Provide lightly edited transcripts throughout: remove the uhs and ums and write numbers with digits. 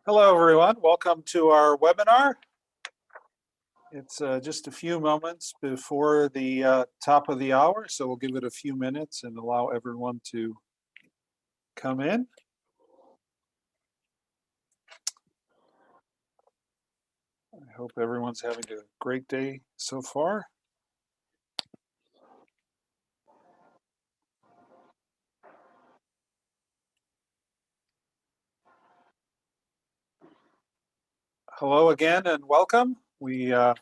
Hello, everyone. Welcome to our webinar. It's just a few moments before the top of the hour, so we'll give it a few minutes and allow everyone to come in. I hope everyone's having a great day so far. Hello again and welcome. We have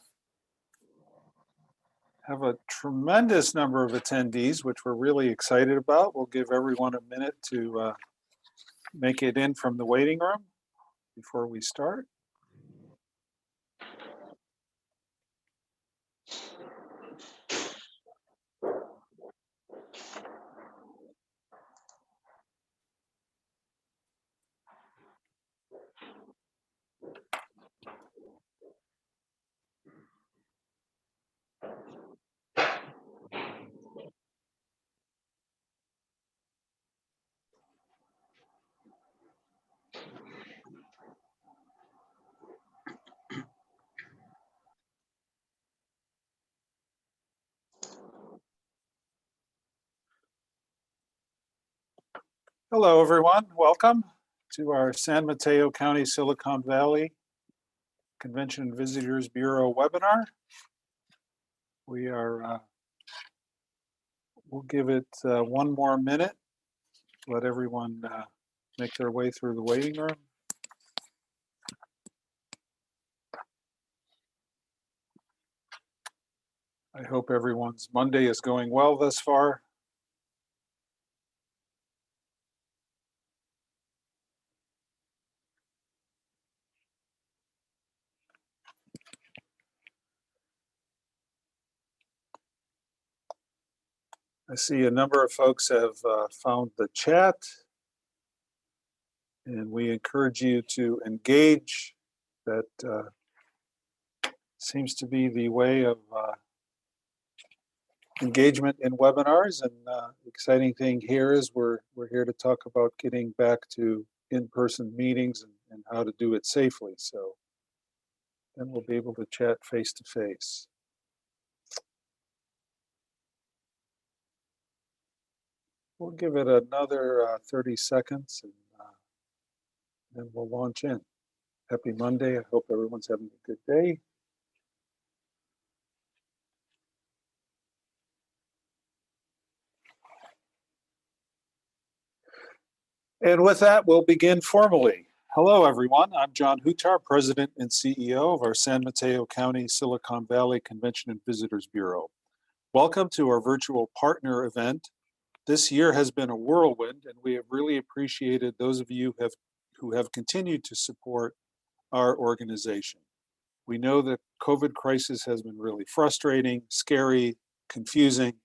a tremendous number of attendees, which we're really excited about. We'll give everyone a minute to make it in from the waiting room before we start. Hello, everyone. Welcome to our San Mateo County, Silicon Valley Convention and Visitors Bureau webinar. We'll give it one more minute, let everyone make their way through the waiting room. I hope everyone's Monday is going well thus far. I see a number of folks have found the chat, and we encourage you to engage. That seems to be the way of engagement in webinars, and exciting thing here is we're here to talk about getting back to in-person meetings and how to do it safely. So then we'll be able to chat face to face. We'll give it another 30 seconds and then we'll launch in. Happy Monday. I hope everyone's having a good day. And with that, we'll begin formally. Hello, everyone. I'm John Hutar, President and CEO of our San Mateo County, Silicon Valley Convention and Visitors Bureau. Welcome to our virtual partner event. This year has been a whirlwind, and we have really appreciated those of you who have continued to support our organization. We know that COVID crisis has been really frustrating, scary, confusing,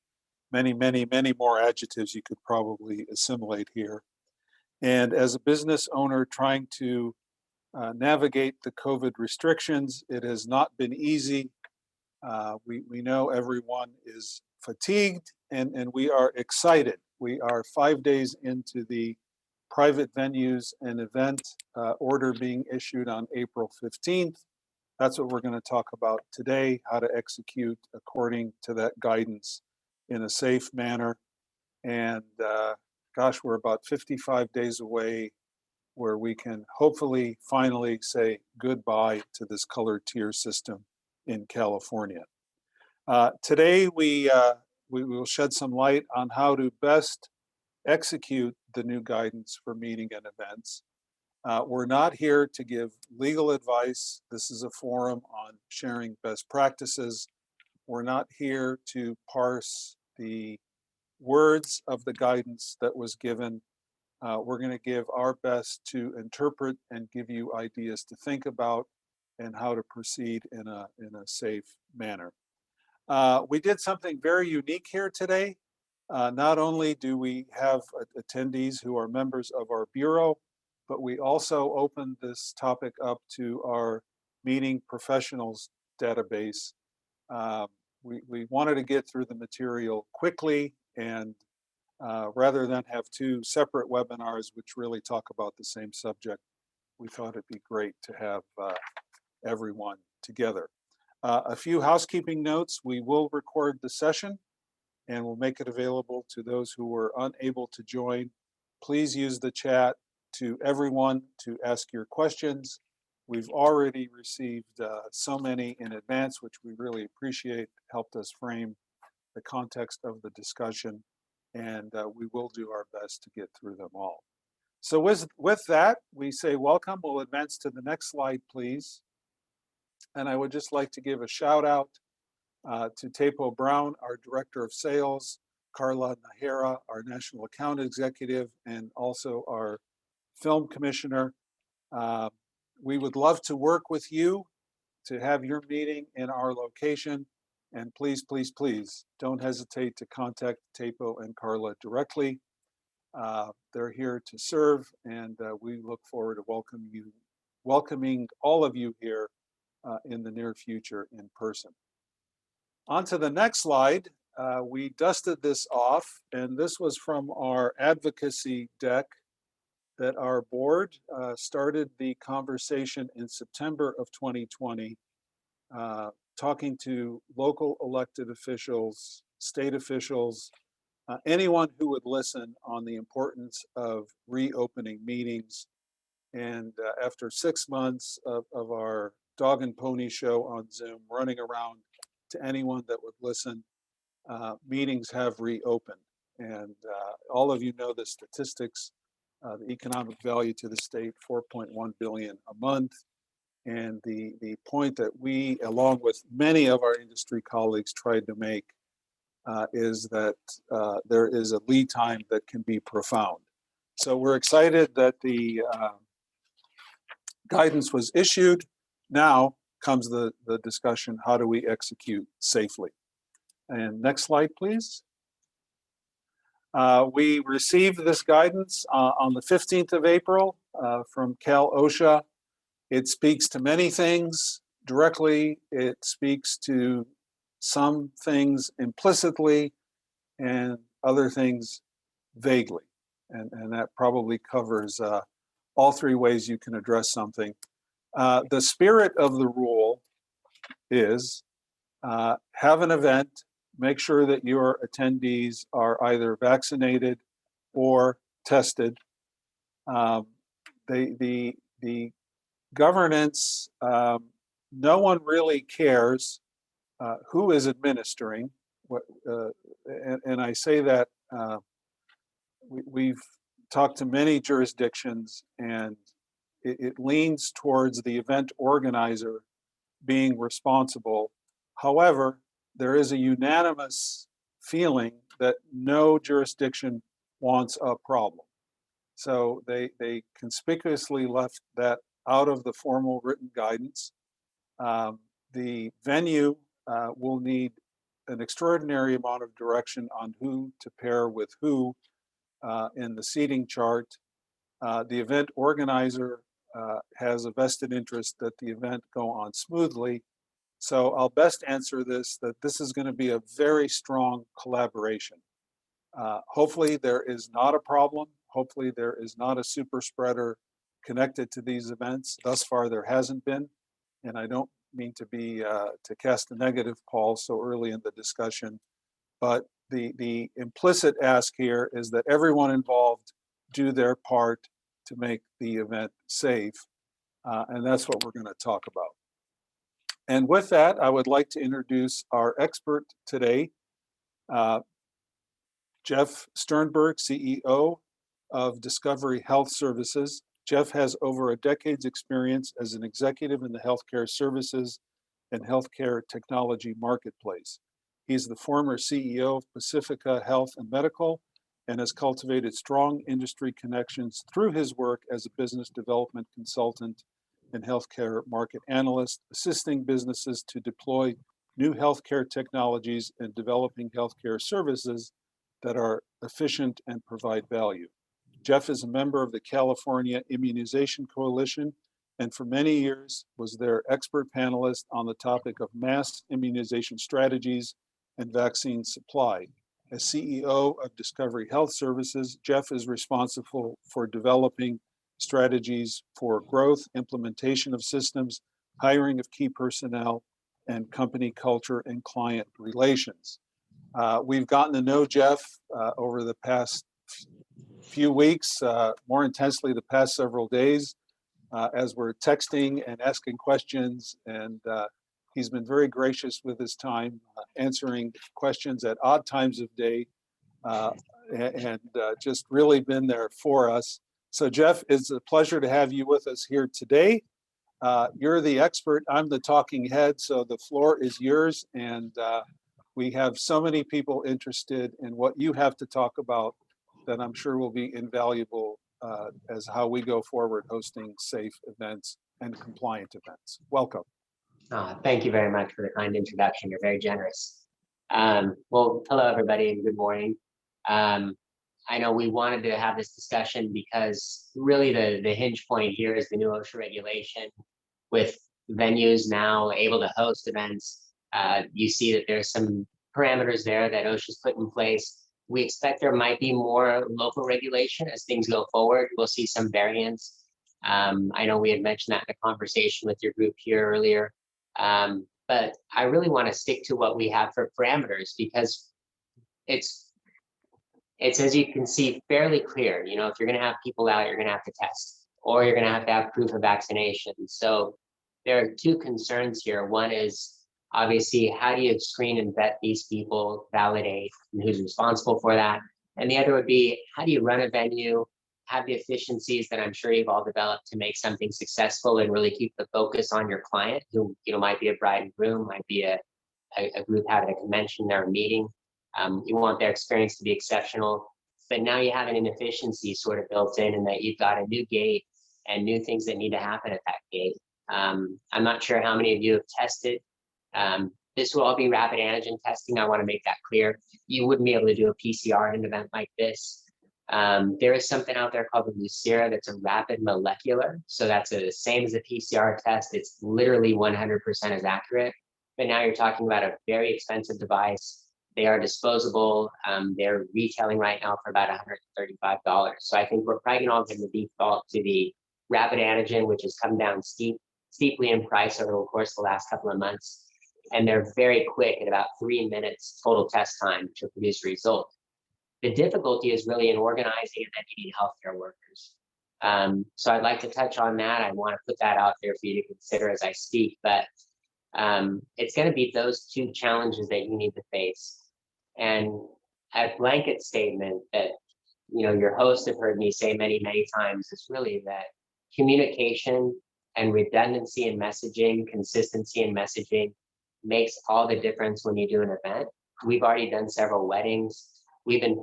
many more adjectives you could probably assimilate here. And as a business owner trying to navigate the COVID restrictions, it has not been easy. We know everyone is fatigued and we are excited. We are 5 days into the private venues and event order being issued on April 15th. That's what we're going to talk about today, how to execute according to that guidance in a safe manner. And gosh, we're about 55 days away where we can hopefully finally say goodbye to this colored tier system in California. Today, we will shed some light on how to best execute the new guidance for meeting and events. We're not here to give legal advice. This is a forum on sharing best practices. We're not here to parse the words of the guidance that was given. We're going to give our best to interpret and give you ideas to think about and how to proceed in a safe manner. We did something very unique here today. Not only do we have attendees who are members of our Bureau, but we also opened this topic up to our meeting professionals database. We wanted to get through the material quickly and rather than have two separate webinars which really talk about the same subject, we thought it'd be great to have everyone together. A few housekeeping notes. We will record the session and we'll make it available to those who were unable to join. Please use the chat to everyone to ask your questions. We've already received so many in advance, which we really appreciate, helped us frame the context of the discussion, and we will do our best to get through them all. So with that, we say welcome. We'll advance to the next slide, please. And I would just like to give a shout out to Tepo Brown, our Director of Sales, Carla Nahara, our National Account Executive, and also our Film Commissioner. We would love to work with you to have your meeting in our location. And please, please, please don't hesitate to contact Tepo and Carla directly. They're here to serve, and we look forward to welcoming all of you here in the near future in person. On to the next slide. We dusted this off, and this was from our advocacy deck that our board started the conversation in September of 2020, talking to local elected officials, state officials, anyone who would listen on the importance of reopening meetings. And after 6 months of our dog and pony show on Zoom, running around to anyone that would listen, meetings have reopened. And all of you know the statistics, the economic value to the state, $4.1 billion a month. And the point that we, along with many of our industry colleagues, tried to make is that there is a lead time that can be profound. So we're excited that the guidance was issued. Now comes the discussion, how do we execute safely? And next slide, please. We received this guidance on the 15th of April from Cal OSHA. It speaks to many things directly. It speaks to some things implicitly and other things vaguely. And that probably covers all three ways you can address something. The spirit of the rule is have an event, make sure that your attendees are either vaccinated or tested. The governance, no one really cares who is administering. And I say that we've talked to many jurisdictions, and it leans towards the event organizer being responsible. However, there is a unanimous feeling that no jurisdiction wants a problem. So they conspicuously left that out of the formal written guidance. The venue will need an extraordinary amount of direction on who to pair with who in the seating chart. The event organizer has a vested interest that the event go on smoothly. So I'll best answer this, that this is going to be a very strong collaboration. Hopefully there is not a problem. Hopefully there is not a super spreader connected to these events. Thus far there hasn't been, and I don't mean to be to cast a negative pall so early in the discussion, but the implicit ask here is that everyone involved do their part to make the event safe, and that's what we're going to talk about. And with that, I would like to introduce our expert today, Jeff Sternberg, CEO of Discovery Health Services. Jeff has over a decade's experience as an executive in the healthcare services and healthcare technology marketplace. He's the former CEO of Pacifica Health and Medical and has cultivated strong industry connections through his work as a business development consultant and healthcare market analyst, assisting businesses to deploy new healthcare technologies and developing healthcare services that are efficient and provide value. Jeff is a member of the California Immunization Coalition, and for many years was their expert panelist on the topic of mass immunization strategies and vaccine supply. As CEO of Discovery Health Services, Jeff is responsible for developing strategies for growth, implementation of systems, hiring of key personnel, and company culture and client relations. We've gotten to know Jeff over the past few weeks, more intensely the past several days, as we're texting and asking questions, and he's been very gracious with his time, answering questions at odd times of day, and just really been there for us. So Jeff, it's a pleasure to have you with us here today. You're the expert, I'm the talking head, so the floor is yours, and we have so many people interested in what you have to talk about that I'm sure will be invaluable as how we go forward hosting safe events and compliant events. Welcome. Thank you very much for the kind introduction. You're very generous. Well, hello, everybody, and good morning. I know we wanted to have this discussion because really the hinge point here is the new OSHA regulation. With venues now able to host events, you see that there's some parameters there that OSHA's put in place. We expect there might be more local regulation as things go forward. We'll see some variance. I know we had mentioned that in a conversation with your group here earlier. But I really want to stick to what we have for parameters because it's as you can see fairly clear. You know, if you're going to have people out, you're going to have to test, or you're going to have proof of vaccination. So there are two concerns here. One is obviously how do you screen and vet these people, validate, and who's responsible for that? And the other would be how do you run a venue, have the efficiencies that I'm sure you've all developed to make something successful and really keep the focus on your client, who might be a bride and groom, might be a group having a convention or a meeting. You want their experience to be exceptional, but now you have an inefficiency sort of built in that you've got a new gate and new things that need to happen at that gate. I'm not sure how many of you have tested. This will all be rapid antigen testing. I want to make that clear. You wouldn't be able to do a PCR in an event like this. There is something out there called the Lucira that's a rapid molecular. So that's the same as a PCR test. It's literally 100% as accurate. But now you're talking about a very expensive device. They are disposable. They're retailing right now for about $135. So I think we're probably all going to default to the rapid antigen, which has come down steeply in price over the course of the last couple of months. And they're very quick at about 3 minutes total test time to produce a result. The difficulty is really in organizing and then needing healthcare workers. So I'd like to touch on that. I want to put that out there for you to consider as I speak, but it's going to be those two challenges that you need to face. And a blanket statement that, your hosts have heard me say many, many times is really that communication and redundancy in messaging, consistency in messaging makes all the difference when you do an event. We've already done several weddings. We've been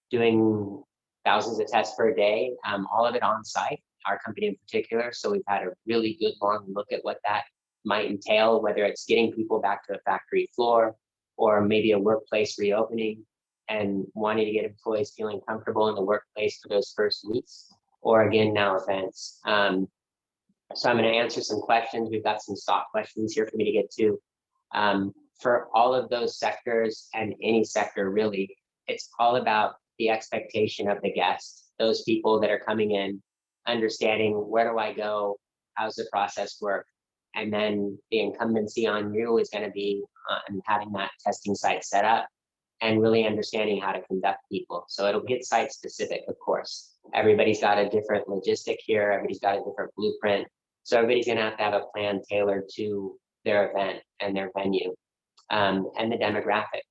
doing thousands of tests per day, all of it on site, our company in particular. So we've had a really good long look at what that might entail, whether it's getting people back to a factory floor or maybe a workplace reopening and wanting to get employees feeling comfortable in the workplace for those first weeks, or again, now events. So I'm going to answer some questions. We've got some stock questions here for me to get to. For all of those sectors and any sector, really, it's all about the expectation of the guest, those people that are coming in, understanding where do I go, how's the process work, and then the incumbency on you is going to be on having that testing site set up and really understanding how to conduct people. So it'll get site specific, of course. Everybody's got a different logistic here. Everybody's got a different blueprint. So everybody's going to have a plan tailored to their event and their venue and the demographic.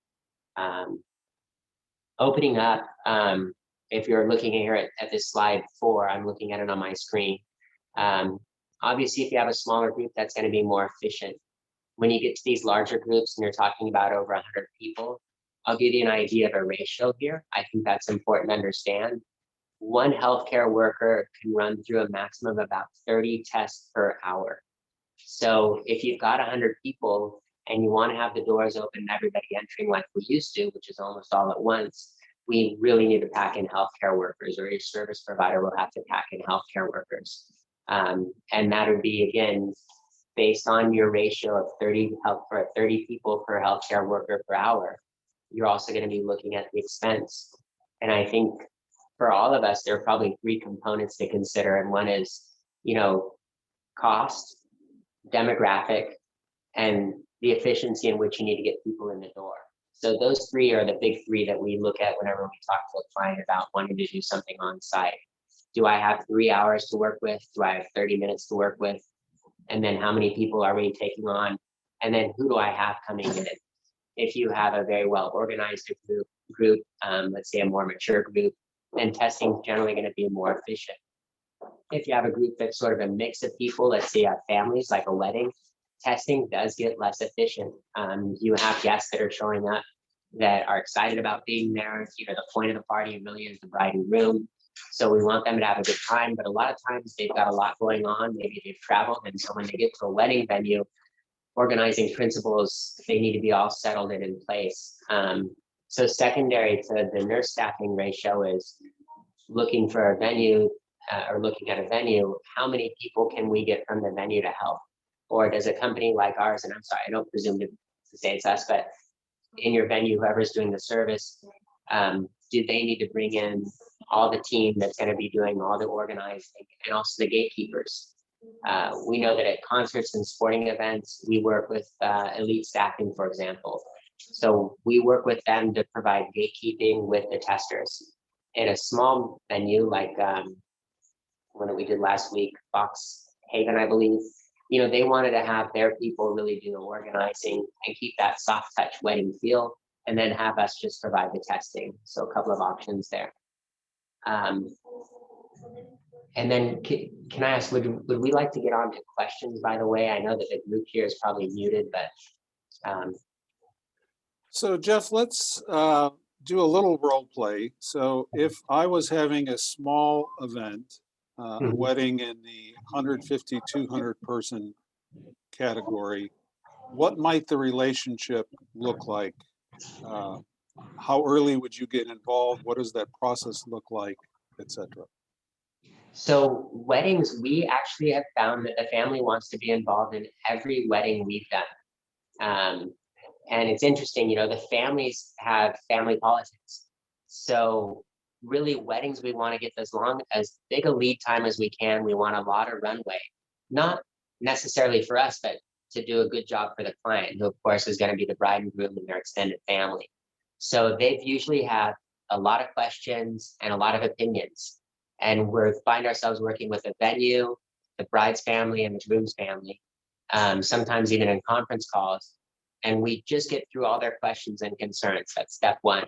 Opening up, if you're looking here at this slide 4, I'm looking at it on my screen. Obviously, if you have a smaller group, that's going to be more efficient. When you get to these larger groups and you're talking about over 100 people, I'll give you an idea of a ratio here. I think that's important to understand. One healthcare worker can run through a maximum of about 30 tests per hour. So if you've got 100 people and you want to have the doors open and everybody entering like we used to, which is almost all at once, we really need to pack in healthcare workers, or your service provider will have to pack in healthcare workers. And that would be, again, based on your ratio of 30 people per healthcare worker per hour. You're also going to be looking at the expense. And I think for all of us, there are probably three components to consider. And one is, cost, demographic, and the efficiency in which you need to get people in the door. So those three are the big three that we look at whenever we talk to a client about wanting to do something on site. Do I have 3 hours to work with? Do I have 30 minutes to work with? And then how many people are we taking on? And then who do I have coming in? If you have a very well organized group, let's say a more mature group, then testing is generally going to be more efficient. If you have a group that's sort of a mix of people, let's say you have families like a wedding, testing does get less efficient. You have guests that are showing up that are excited about being there. The point of the party really is the bride and groom. So we want them to have a good time, but a lot of times they've got a lot going on. Maybe they've traveled, and so when they get to a wedding venue, organizing principles, they need to be all settled and in place. So secondary to the nurse staffing ratio is looking for a venue or looking at a venue, how many people can we get from the venue to help? Or does a company like ours, and I'm sorry, I don't presume to say it's us, but in your venue, whoever's doing the service, do they need to bring in all the team that's going to be doing all the organizing and also the gatekeepers? We know that at concerts and sporting events, we work with elite staffing, for example. So we work with them to provide gatekeeping with the testers. In a small venue like one that we did last week, Fox Haven, I believe, they wanted to have their people really do the organizing and keep that soft touch wedding feel, and then have us just provide the testing. So a couple of options there. And then can I ask, would we like to get on to questions, by the way? I know that the group here is probably muted, but. So Jeff, let's do a little role play. So if I was having a small event, a wedding in the 150, 200 person category, what might the relationship look like? How early would you get involved? What does that process look like, etc.? So weddings, we actually have found that the family wants to be involved in every wedding we've done. And it's interesting, the families have family politics. So really weddings, we want to get as big a lead time as we can. We want a lot of runway, not necessarily for us, but to do a good job for the client, who of course is going to be the bride and groom and their extended family. So they've usually have a lot of questions and a lot of opinions. And we find ourselves working with the venue, the bride's family, and the groom's family, sometimes even in conference calls. And we just get through all their questions and concerns. That's step one.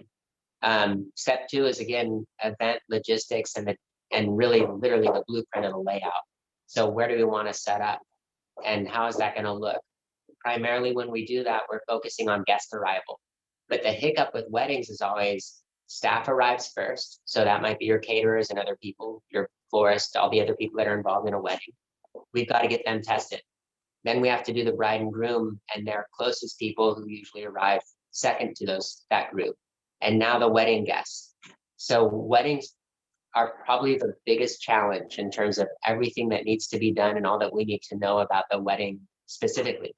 Step two is, again, event logistics and really literally the blueprint of the layout. So where do we want to set up, and how is that going to look? Primarily when we do that, we're focusing on guest arrival. But the hiccup with weddings is always staff arrives first. So that might be your caterers and other people, your florist, all the other people that are involved in a wedding. We've got to get them tested. Then we have to do the bride and groom and their closest people, who usually arrive second to that group. And now the wedding guests. So weddings are probably the biggest challenge in terms of everything that needs to be done and all that we need to know about the wedding specifically.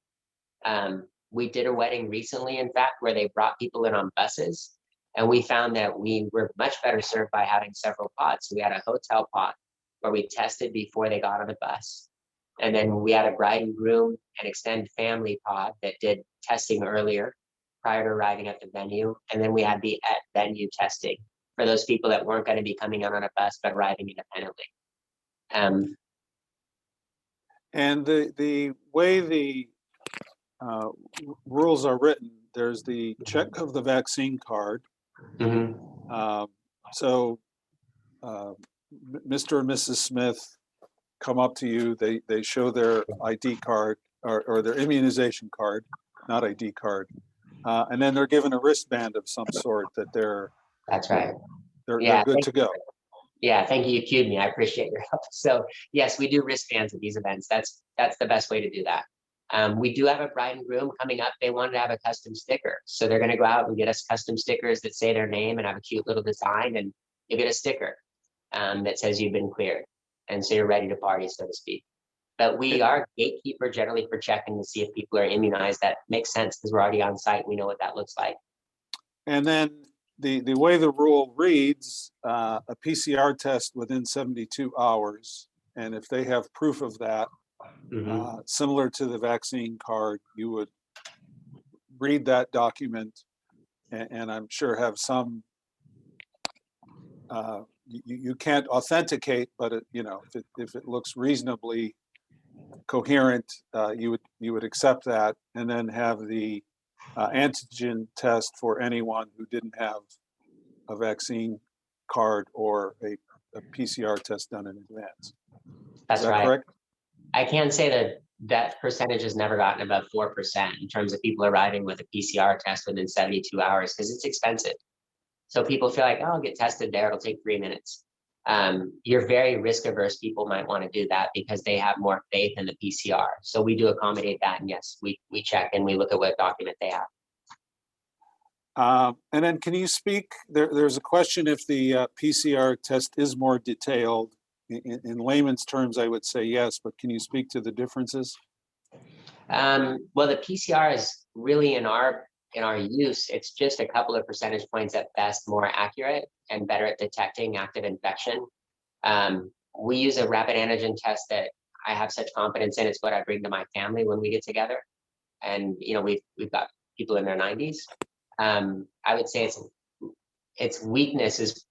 We did a wedding recently, in fact, where they brought people in on buses, and we found that we were much better served by having several pods. So we had a hotel pod where we tested before they got on the bus. And then we had a bride and groom and extended family pod that did testing earlier prior to arriving at the venue. And then we had the at venue testing for those people that weren't going to be coming out on a bus, but arriving independently. And the way the rules are written, there's the check of the vaccine card. So Mr. and Mrs. Smith come up to you, they show their ID card or their immunization card, not ID card, and then they're given a wristband of some sort that That's right. They're good to go. Yeah, thank you. You cued me. I appreciate your help. So yes, we do wristbands at these events. That's the best way to do that. We do have a bride and groom coming up. They wanted to have a custom sticker. So they're going to go out and get us custom stickers that say their name and have a cute little design, and you get a sticker that says you've been cleared. And so you're ready to party, so to speak. But we are gatekeeper generally for checking to see if people are immunized. That makes sense because we're already on site. We know what that looks like. And then the way the rule reads, a PCR test within 72 hours, and if they have proof of that, similar to the vaccine card, you would read that document, and I'm sure have some. You can't authenticate, but if it looks reasonably coherent, you would accept that, and then have the antigen test for anyone who didn't have a vaccine card or a PCR test done in advance. That's Is that right. correct? I can say that that percentage has never gotten above 4% in terms of people arriving with a PCR test within 72 hours because it's expensive. So people feel like, oh, I'll get tested there. It'll take 3 minutes. Your very risk averse people might want to do that because they have more faith in the PCR. So we do accommodate that. And yes, we check and we look at what document they have. And then can you speak, there's a question if the PCR test is more detailed. In layman's terms, I would say yes, but can you speak to the differences? Well, the PCR is really in our use, it's just a couple of percentage points at best more accurate and better at detecting active infection. We use a rapid antigen test that I have such confidence in. It's what I bring to my family when we get together. And we've got people in their 90s. I would say its weakness is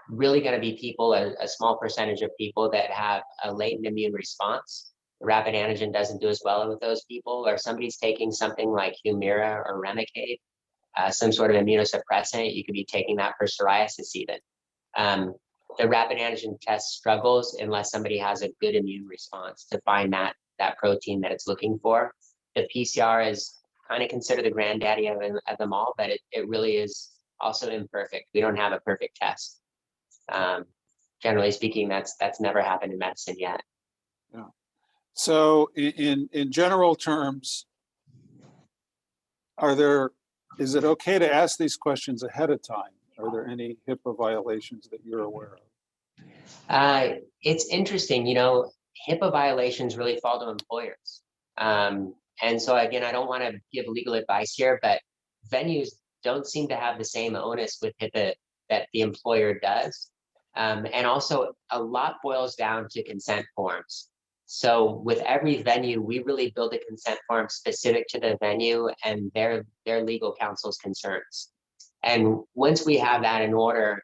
really going to be people, a small percentage of people that have a latent immune response. Rapid antigen doesn't do as well with those people, or somebody's taking something like Humira or Remicade, some sort of immunosuppressant. You could be taking that for psoriasis even. The rapid antigen test struggles unless somebody has a good immune response to find that protein that it's looking for. The PCR is kind of considered the granddaddy of them all, but it really is also imperfect. We don't have a perfect test. Generally speaking, that's never happened in medicine yet. Yeah. So in general terms, is it okay to ask these questions ahead of time? Are there any HIPAA violations that you're aware of? It's interesting, HIPAA violations really fall to employers. And so again, I don't want to give legal advice here, but venues don't seem to have the same onus with HIPAA that the employer does. And also a lot boils down to consent forms. So with every venue, we really build a consent form specific to the venue and their legal counsel's concerns. And once we have that in order,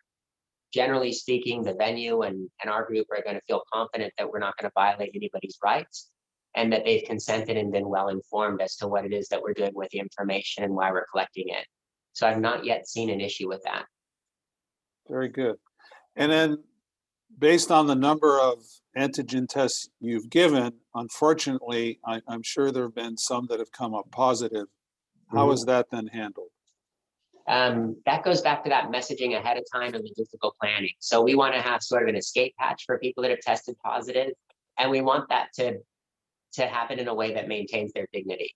generally speaking, the venue and our group are going to feel confident that we're not going to violate anybody's rights and that they've consented and been well informed as to what it is that we're doing with the information and why we're collecting it. So I've not yet seen an issue with that. Very good. And then based on the number of antigen tests you've given, unfortunately, I'm sure there have been some that have come up positive. How is that then handled? That goes back to that messaging ahead of time and logistical planning. So we want to have sort of an escape hatch for people that have tested positive, and we want that to happen in a way that maintains their dignity.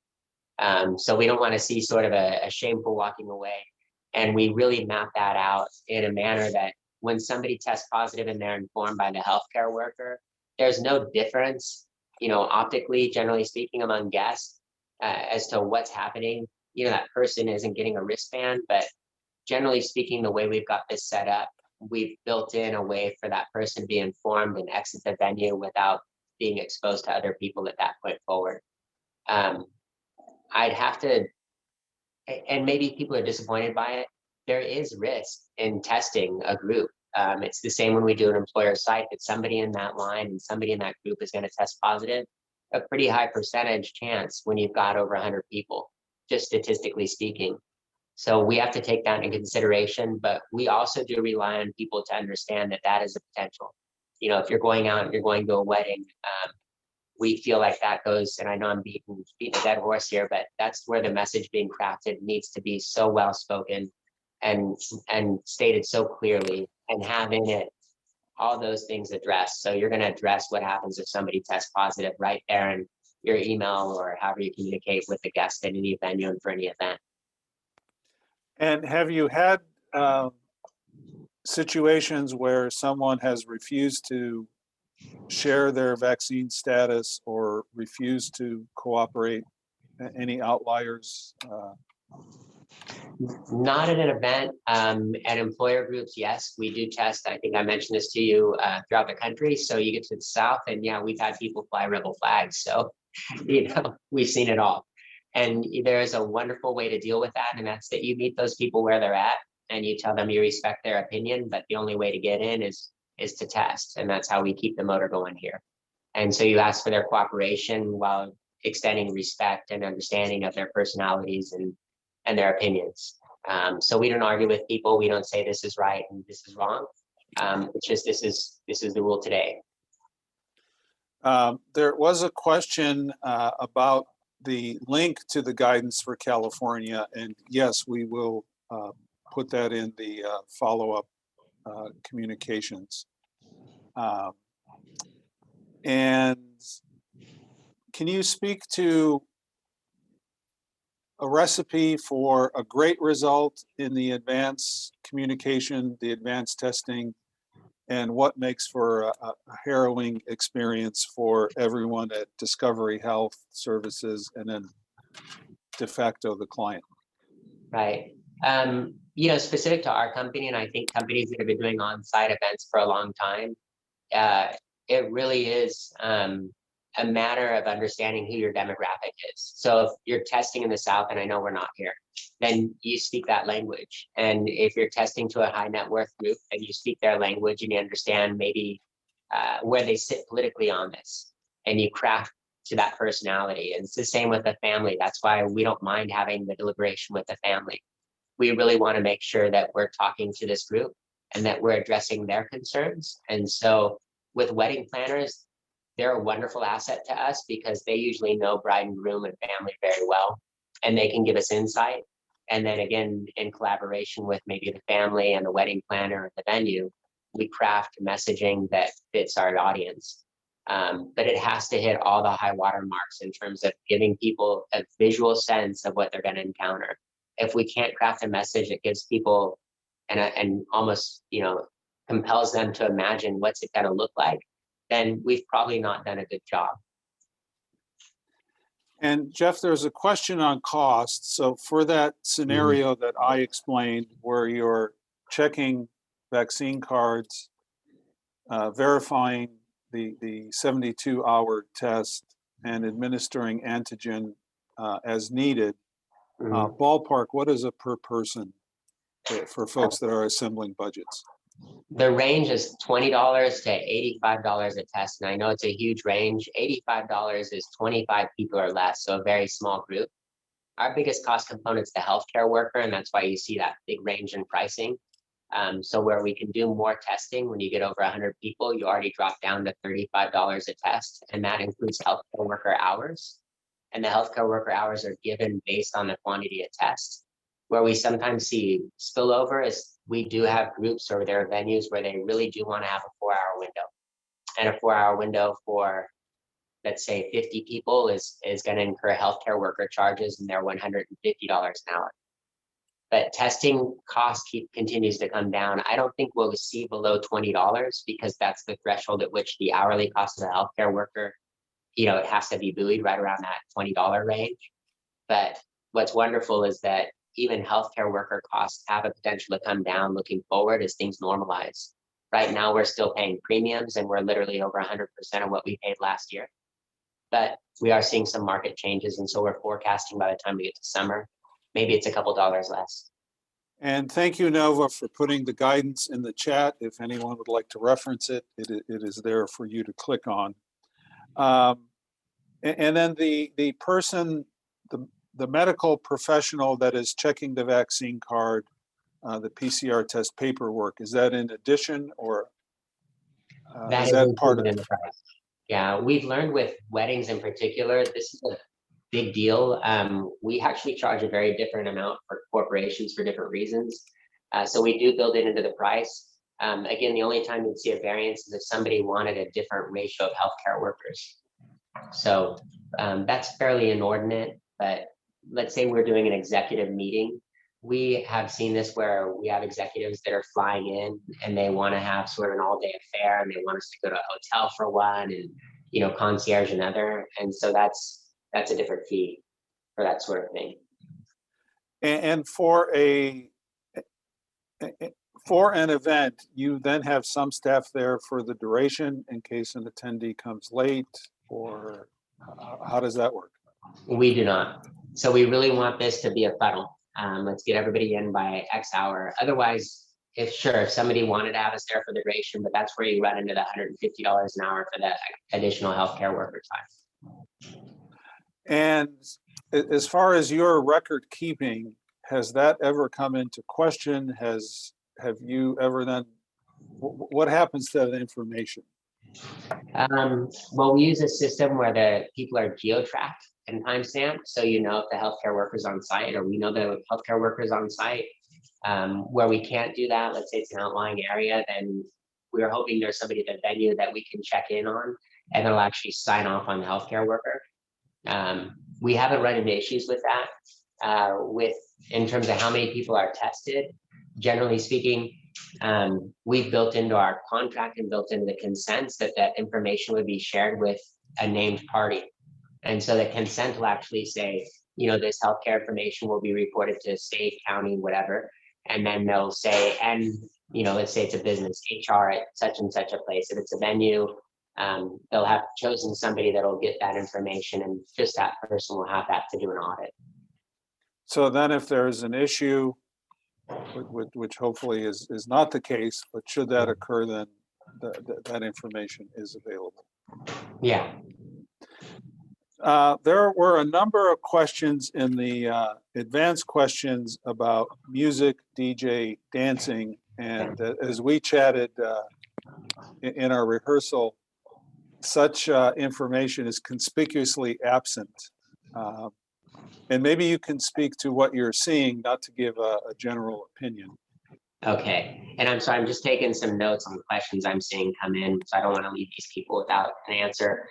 So we don't want to see sort of a shameful walking away. And we really map that out in a manner that when somebody tests positive and they're informed by the healthcare worker, there's no difference, optically, generally speaking, among guests as to what's happening. That person isn't getting a wristband, but generally speaking, the way we've got this set up, we've built in a way for that person to be informed and exit the venue without being exposed to other people at that point forward. I'd have to, and maybe people are disappointed by it, there is risk in testing a group. It's the same when we do an employer site, that somebody in that line and somebody in that group is going to test positive. A pretty high percentage chance when you've got over 100 people, just statistically speaking. So we have to take that into consideration, but we also do rely on people to understand that is a potential. If you're going out and you're going to a wedding, we feel like that goes, and I know I'm beating a dead horse here, but that's where the message being crafted needs to be so well spoken and stated so clearly, and have in it all those things addressed. So you're going to address what happens if somebody tests positive right there in your email or however you communicate with the guest at any venue and for any event. And have you had situations where someone has refused to share their vaccine status or refused to cooperate? Any outliers? Not at an event. At employer groups, yes, we do test. I think I mentioned this to you throughout the country. So you get to the South, and yeah, we've had people fly rebel flags. So, we've seen it all. And there is a wonderful way to deal with that, and that's that you meet those people where they're at, and you tell them you respect their opinion, but the only way to get in is to test, and that's how we keep the motor going here. And so you ask for their cooperation while extending respect and understanding of their personalities and their opinions. So we don't argue with people. We don't say this is right and this is wrong. It's just this is the rule today. There was a question about the link to the guidance for California, and yes, we will put that in the follow-up communications. And can you speak to a recipe for a great result in the advanced communication, the advanced testing, and what makes for a harrowing experience for everyone at Discovery Health Services and then de facto the client? Right. Specific to our company, and I think companies that have been doing on-site events for a long time, it really is a matter of understanding who your demographic is. So if you're testing in the South, and I know we're not here, then you speak that language. And if you're testing to a high net worth group, and you speak their language and you understand maybe where they sit politically on this, and you craft to that personality. And it's the same with the family. That's why we don't mind having the deliberation with the family. We really want to make sure that we're talking to this group and that we're addressing their concerns. And so with wedding planners, they're a wonderful asset to us because they usually know bride and groom and family very well, and they can give us insight. And then again, in collaboration with maybe the family and the wedding planner at the venue, we craft messaging that fits our audience. But it has to hit all the high water marks in terms of giving people a visual sense of what they're going to encounter. If we can't craft a message that gives people and almost compels them to imagine what's it going to look like, then we've probably not done a good job. And Jeff, there's a question on cost. So for that scenario that I explained, where you're checking vaccine cards, verifying the 72-hour test, and administering antigen as needed, ballpark, what is a per person for folks that are assembling budgets? The range is $20 to $85 a test. And I know it's a huge range. $85 is 25 people or less, so a very small group. Our biggest cost component is the healthcare worker, and that's why you see that big range in pricing. So where we can do more testing, when you get over 100 people, you already drop down to $35 a test, and that includes healthcare worker hours. And the healthcare worker hours are given based on the quantity of tests. Where we sometimes see spillover is we do have groups or there are venues where they really do want to have a 4-hour window. And a 4-hour window for, let's say, 50 people is going to incur healthcare worker charges, and they're $150 an hour. But testing cost continues to come down. I don't think we'll see below $20 because that's the threshold at which the hourly cost of a healthcare worker, it has to be buoyed right around that $20 range. But what's wonderful is that even healthcare worker costs have a potential to come down looking forward as things normalize. Right now, we're still paying premiums, and we're literally over 100% of what we paid last year. But we are seeing some market changes, and so we're forecasting by the time we get to summer, maybe it's a couple dollars less. And thank you, Nova, for putting the guidance in the chat. If anyone would like to reference it, it is there for you to click on. And then the person, the medical professional that is checking the vaccine card, the PCR test paperwork, is that in addition, or is that part of it? Yeah, we've learned with weddings in particular, this is a big deal. We actually charge a very different amount for corporations for different reasons. So we do build it into the price. Again, the only time you'd see a variance is if somebody wanted a different ratio of healthcare workers. So that's fairly inordinate, but let's say we're doing an executive meeting. We have seen this where we have executives that are flying in and they want to have sort of an all-day affair, and they want us to go to a hotel for one and concierge another. And so that's a different fee for that sort of thing. And for an event, you then have some staff there for the duration in case an attendee comes late, or how does that work? We do not. So we really want this to be a funnel. Let's get everybody in by X hour. Otherwise, if somebody wanted to have us there for the duration, but that's where you run into the $150 an hour for that additional healthcare worker time. And as far as your record keeping, has that ever come into question? Have you ever then, what happens to that information? Well, we use a system where the people are geo-tracked and timestamped, so you know if the healthcare worker's on site, or we know the healthcare worker's on site. Where we can't do that, let's say it's an outlying area, then we're hoping there's somebody at the venue that we can check in on, and they'll actually sign off on the healthcare worker. We haven't run into issues with that, in terms of how many people are tested. Generally speaking, we've built into our contract and built into the consents that information would be shared with a named party. And so the consent will actually say, this healthcare information will be reported to state, county, whatever. And then they'll say, and, let's say it's a business, HR at such and such a place. If it's a venue, they'll have chosen somebody that'll get that information, and just that person will have that to do an audit. So then if there's an issue, which hopefully is not the case, but should that occur, then that information is available. Yeah. There were a number of questions in the advanced questions about music, DJ, dancing, and as we chatted in our rehearsal, such information is conspicuously absent. And maybe you can speak to what you're seeing, not to give a general opinion. Okay, and I'm sorry, I'm just taking some notes on questions I'm seeing come in, so I don't want to leave these people without an answer.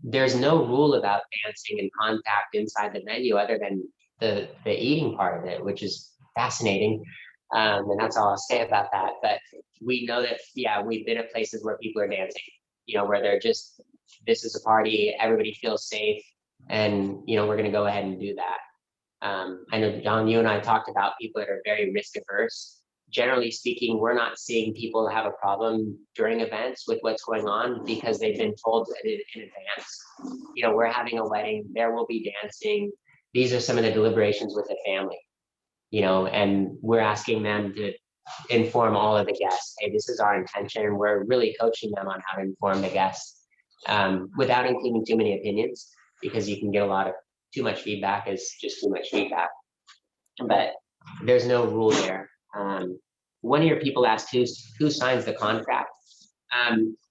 There's no rule about dancing and contact inside the venue other than the eating part of it, which is fascinating. And that's all I'll say about that. But we know that, we've been at places where people are dancing, where they're just, this is a party, everybody feels safe, and, we're going to go ahead and do that. I know, John, you and I talked about people that are very risk averse. Generally speaking, we're not seeing people have a problem during events with what's going on because they've been told in advance. We're having a wedding, there will be dancing. These are some of the deliberations with the family, and we're asking them to inform all of the guests, hey, this is our intention. We're really coaching them on how to inform the guests without including too many opinions, because you can get too much feedback is just too much feedback. But there's no rule there. One of your people asked who signs the contract.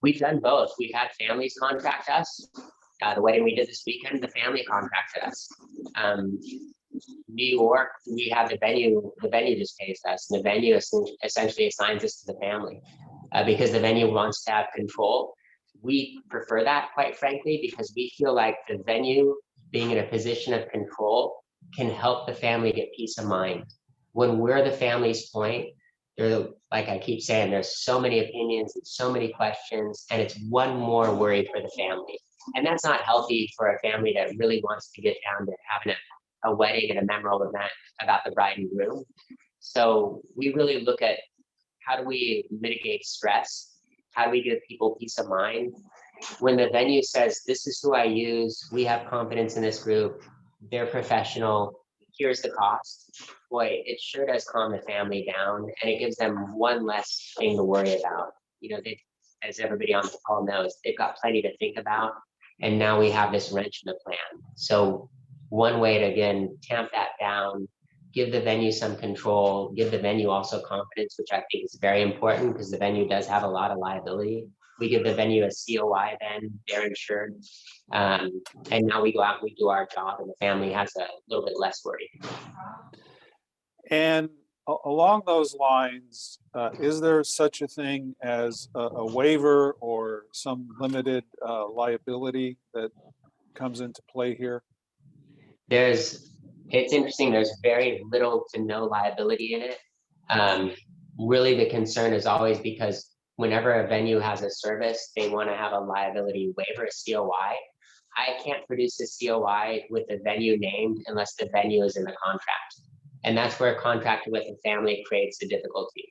We've done both. We've had families contract us. The wedding we did this weekend, the family contracted us. New York, we have the venue just pays us, and the venue essentially assigns us to the family because the venue wants to have control. We prefer that, quite frankly, because we feel like the venue being in a position of control can help the family get peace of mind. When we're the family's point, like I keep saying, there's so many opinions and so many questions, and it's one more worry for the family. And that's not healthy for a family that really wants to get down to having a wedding and a memorable event about the bride and groom. So we really look at how do we mitigate stress? How do we give people peace of mind? When the venue says, this is who I use, we have confidence in this group, they're professional, here's the cost. Boy, it sure does calm the family down, and it gives them one less thing to worry about. As everybody on the call knows, they've got plenty to think about, and now we have this wrench in the plan. So one way to, again, tamp that down, give the venue some control, give the venue also confidence, which I think is very important because the venue does have a lot of liability. We give the venue a COI, then they're insured. And now we go out and we do our job, and the family has a little bit less worry. And along those lines, is there such a thing as a waiver or some limited liability that comes into play here? It's interesting, there's very little to no liability in it. Really the concern is always because whenever a venue has a service, they want to have a liability waiver, a COI. I can't produce a COI with the venue named unless the venue is in the contract. And that's where contracting with the family creates the difficulty.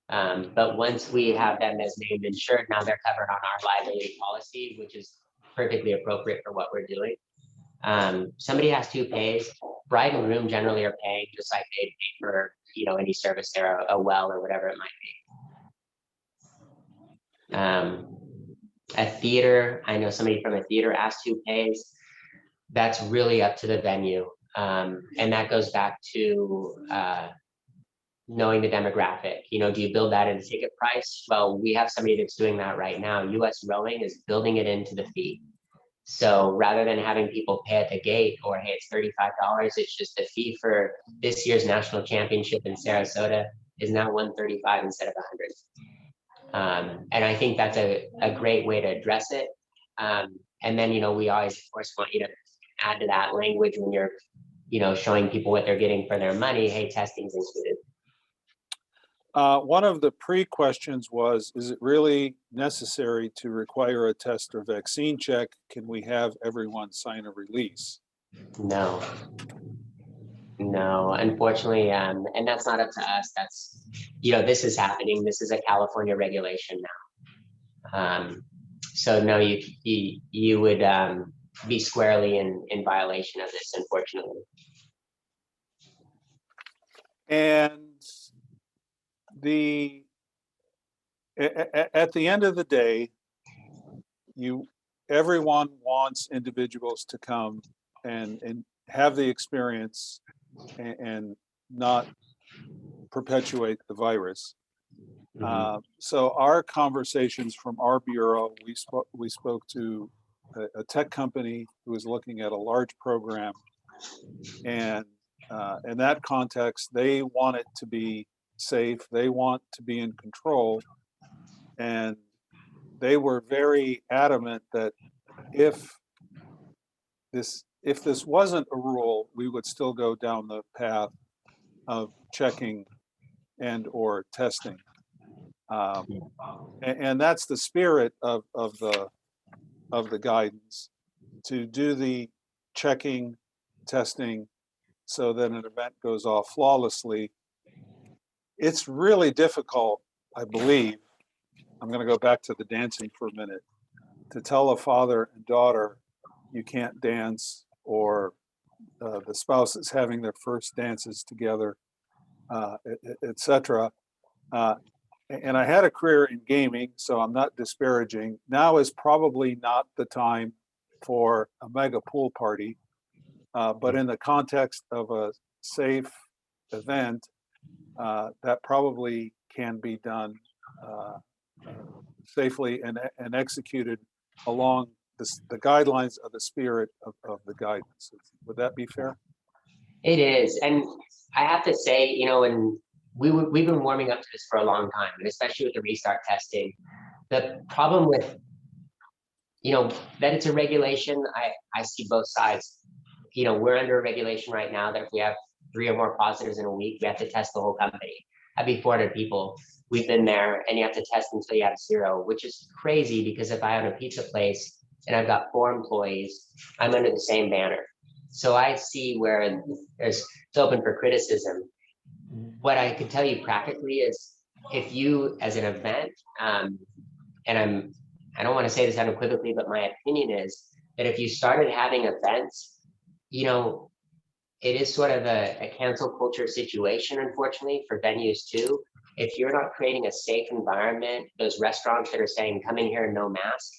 But once we have them as named insured, now they're covered on our liability policy, which is perfectly appropriate for what we're doing. Somebody has two pays. Bride and groom generally are paying just like they pay for, you know, any service there, a well or whatever it might be. A theater, I know somebody from a theater asked who pays. That's really up to the venue. And that goes back to knowing the demographic. You know, do you build that in ticket price? Well, we have somebody that's doing that right now. US Rowing is building it into the fee. So rather than having people pay at the gate or, hey, it's $35, it's just the fee for this year's national championship in Sarasota is now $135 instead of $100. And I think that's a great way to address it. And then, you know, we always, of course, want you to add to that language when you're, you know, showing people what they're getting for their money. Hey, testing's included. One of the pre-questions was, is it really necessary to require a test or vaccine check? Can we have everyone sign a release? No, unfortunately, and that's not up to us. That's, you know, this is happening. This is a California regulation now. So no, you would be squarely in violation of this, unfortunately. And at the end of the day, everyone wants individuals to come and have the experience and not perpetuate the virus. So our conversations from our bureau, we spoke to a tech company who was looking at a large program, and in that context, they want it to be safe. They want to be in control, and they were very adamant that if this wasn't a rule, we would still go down the path of checking and or testing, and that's the spirit of the guidance, to do the checking, testing, so that an event goes off flawlessly. It's really difficult, I believe, I'm going to go back to the dancing for a minute, to tell a father and daughter you can't dance, or the spouse is having their first dances together, etc. And I had a career in gaming, so I'm not disparaging. Now is probably not the time for a mega pool party, but in the context of a safe event, that probably can be done safely and executed along the guidelines of the spirit of the guidance. Would that be fair? It is, and I have to say, you know, and we've been warming up to this for a long time, and especially with the restart testing. The problem with, you know, that it's a regulation, I see both sides. You know, we're under a regulation right now that if we have 3 or more positives in a week, we have to test the whole company. That'd be 400 people. We've been there, and you have to test until you have 0, which is crazy, because if I own a pizza place and I've got 4 employees, I'm under the same banner. So I see where it's open for criticism. What I could tell you practically is, if you, as an event, and I don't want to say this unequivocally, but my opinion is that if you started having events, you know, it is sort of a cancel culture situation, unfortunately, for venues too. If you're not creating a safe environment, those restaurants that are saying, come in here and no mask,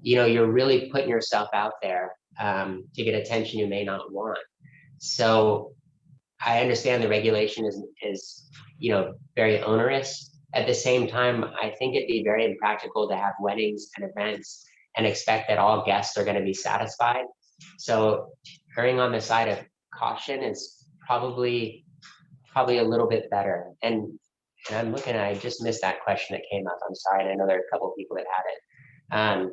you know, you're really putting yourself out there to get attention you may not want. So I understand the regulation is, you know, very onerous. At the same time, I think it'd be very impractical to have weddings and events and expect that all guests are going to be satisfied. So erring on the side of caution is probably a little bit better. And I'm looking, I just missed that question that came up. I'm sorry. And I know there are a couple of people that had it.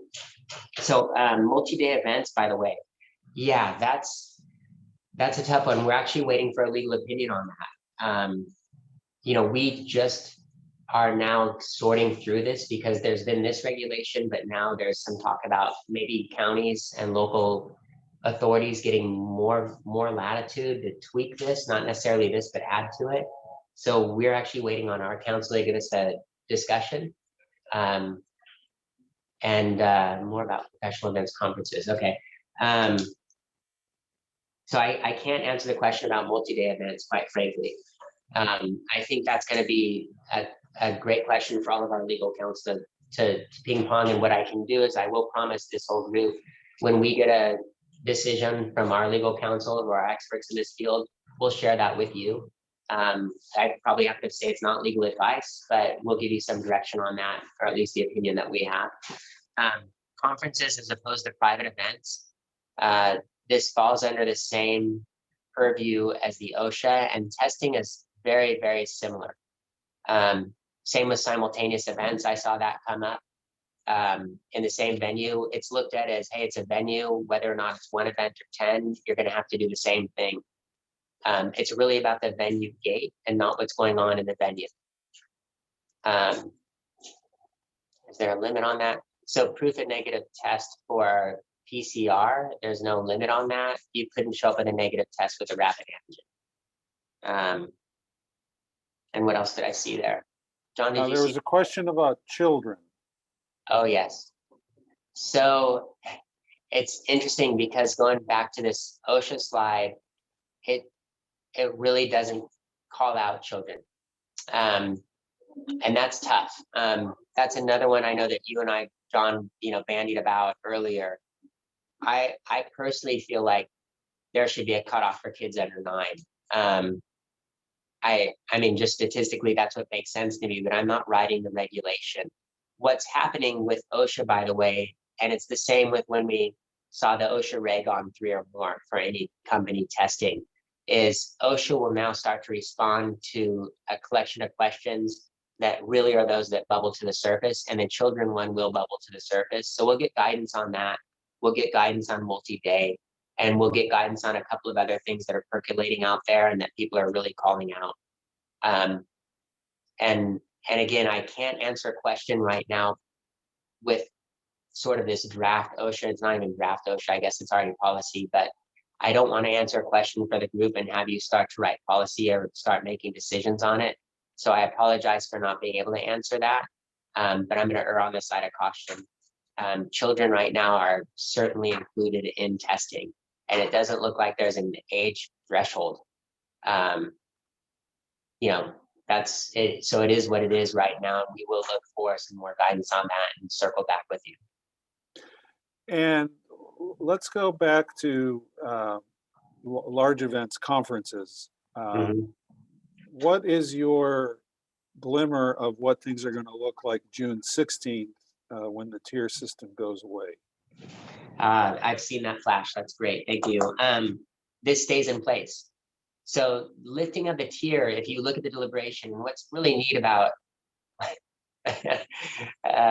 So multi-day events, by the way, yeah, that's a tough one. We're actually waiting for a legal opinion on that. You know, we just are now sorting through this because there's been this regulation, but now there's some talk about maybe counties and local authorities getting more latitude to tweak this, not necessarily this, but add to it. So we're actually waiting on our council to give us a discussion. And more about professional events, conferences. Okay. So I can't answer the question about multi-day events, quite frankly. I think that's going to be a great question for all of our legal counsel to ping pong. And what I can do is I will promise this whole group, when we get a decision from our legal counsel or our experts in this field, we'll share that with you. I probably have to say it's not legal advice, but we'll give you some direction on that, or at least the opinion that we have. Conferences as opposed to private events. This falls under the same purview as the OSHA, and testing is very, very similar. Same with simultaneous events. I saw that come up in the same venue. It's looked at as, hey, it's a venue, whether or not it's one event or 10, you're going to have to do the same thing. It's really about the venue gate and not what's going on in the venue. Is there a limit on that? So proof of negative test for PCR, there's no limit on that. You couldn't show up with a negative test with a rapid antigen. And what else did I see there? John, did you see? There was a question about children. Oh, yes. So it's interesting because going back to this OSHA slide, it really doesn't call out children. And that's tough. That's another one I know that you and I, John, bandied about earlier. I personally feel like there should be a cutoff for kids under 9. I mean, just statistically, that's what makes sense to me, but I'm not writing the regulation. What's happening with OSHA, by the way, and it's the same with when we saw the OSHA reg on 3 or more for any company testing, is OSHA will now start to respond to a collection of questions that really are those that bubble to the surface, and the children one will bubble to the surface. So we'll get guidance on that. We'll get guidance on multi-day, and we'll get guidance on a couple of other things that are percolating out there and that people are really calling out. And again, I can't answer a question right now with sort of this draft OSHA. It's not even draft OSHA, I guess it's already policy, but I don't want to answer a question for the group and have you start to write policy or start making decisions on it. So I apologize for not being able to answer that, but I'm going to err on the side of caution. Children right now are certainly included in testing, and it doesn't look like there's an age threshold. That's it. So it is what it is right now. We will look for some more guidance on that and circle back with you. And let's go back to large events, conferences. What is your glimmer of what things are going to look like June 16th when the tier system goes away? I've seen that flash. That's great. Thank you. This stays in place. So lifting of the tier, if you look at the deliberation, what's really neat about, let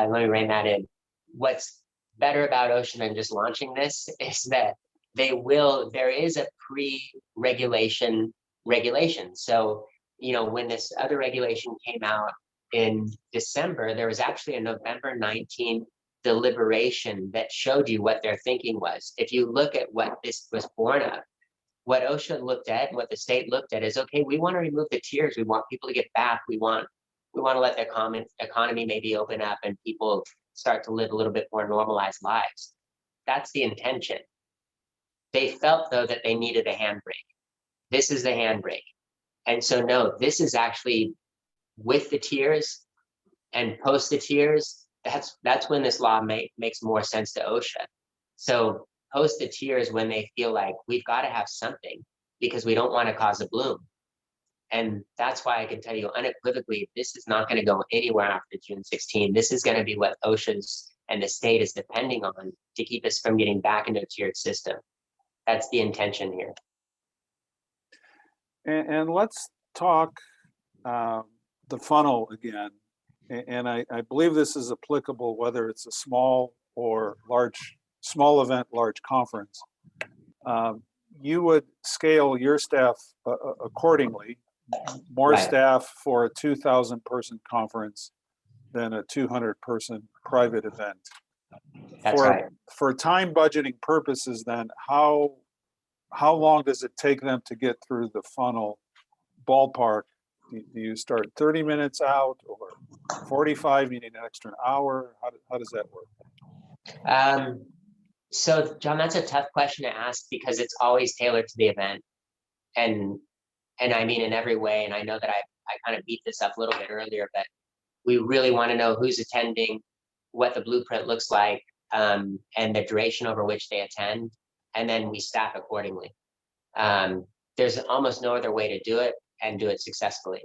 me rein that in. What's better about OSHA than just launching this is that there is a pre-regulation regulation. So, when this other regulation came out in December, there was actually a November 19th deliberation that showed you what their thinking was. If you look at what this was born of, what OSHA looked at, what the state looked at is, okay, we want to remove the tiers. We want people to get back. We want to let the economy maybe open up and people start to live a little bit more normalized lives. That's the intention. They felt, though, that they needed a handbrake. This is the handbrake. And so, no, this is actually with the tiers and post the tiers. That's when this law makes more sense to OSHA. So post the tiers when they feel like we've got to have something because we don't want to cause a bloom. And that's why I can tell you unequivocally, this is not going to go anywhere after June 16. This is going to be what OSHA's and the state is depending on to keep us from getting back into a tiered system. That's the intention here. And let's talk the funnel again. And I believe this is applicable whether it's a small or small event, large conference. You would scale your staff accordingly more Right. staff for a 2,000 person conference than a 200 person private event. That's right. For time budgeting purposes, then how long does it take them to get through the funnel ballpark? Do you start 30 minutes out or 45? You need an extra hour? How does that work? So John, that's a tough question to ask because it's always tailored to the event. And I mean in every way, and I know that I kind of beat this up a little bit earlier, but we really want to know who's attending, what the blueprint looks like, and the duration over which they attend, and then we staff accordingly. There's almost no other way to do it and do it successfully.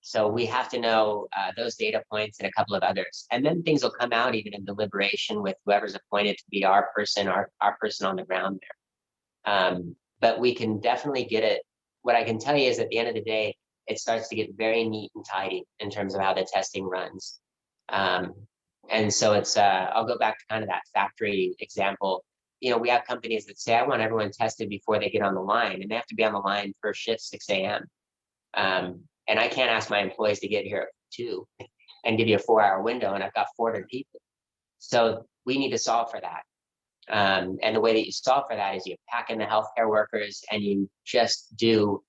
So we have to know those data points and a couple of others, and then things will come out even in deliberation with whoever's appointed to be our person on the ground there. But we can definitely get it. What I can tell you is at the end of the day, it starts to get very neat and tidy in terms of how the testing runs. And so it's, I'll go back to kind of that factory example. You know, we have companies that say, I want everyone tested before they get on the line, and they have to be on the line for shift 6 a.m. And I can't ask my employees to get here at 2 and give you a 4-hour window, and I've got 400 people. So we need to solve for that. And the way that you solve for that is you pack in the healthcare workers and you just do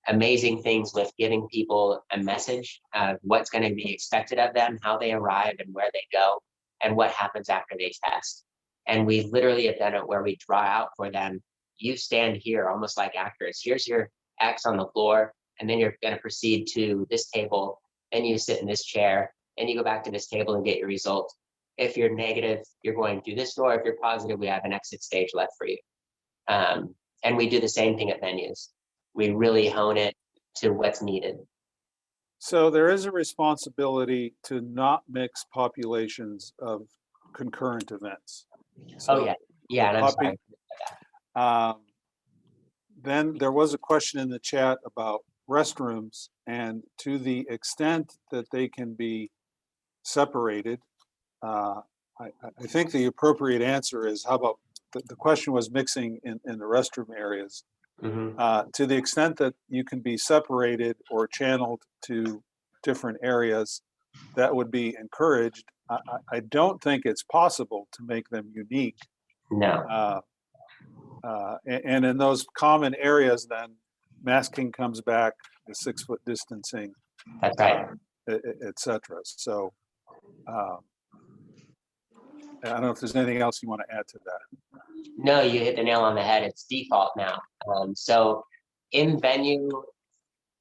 amazing things with giving people a message of what's going to be expected of them, how they arrive and where they go, and what happens after they test. And we literally have done it where we draw out for them. You stand here almost like actors. Here's your X on the floor, and then you're going to proceed to this table, and you sit in this chair, and you go back to this table and get your result. If you're negative, you're going through this door. If you're positive, we have an exit stage left for you. And we do the same thing at venues. We really hone it to what's needed. So there is a responsibility to not mix populations of concurrent events. So yeah, and I'm sorry. Then there was a question in the chat about restrooms, and to the extent that they can be separated, I think the appropriate answer is, how about, the question was mixing in the restroom areas. To the extent that you can be separated or channeled to different areas, that would be encouraged. I don't think it's possible to make them unique. No. And in those common areas, then masking comes back, the 6-foot distancing, That's right. et cetera. So I don't know if there's anything else you want to add to that. No, you hit the nail on the head. It's default now. So in venue,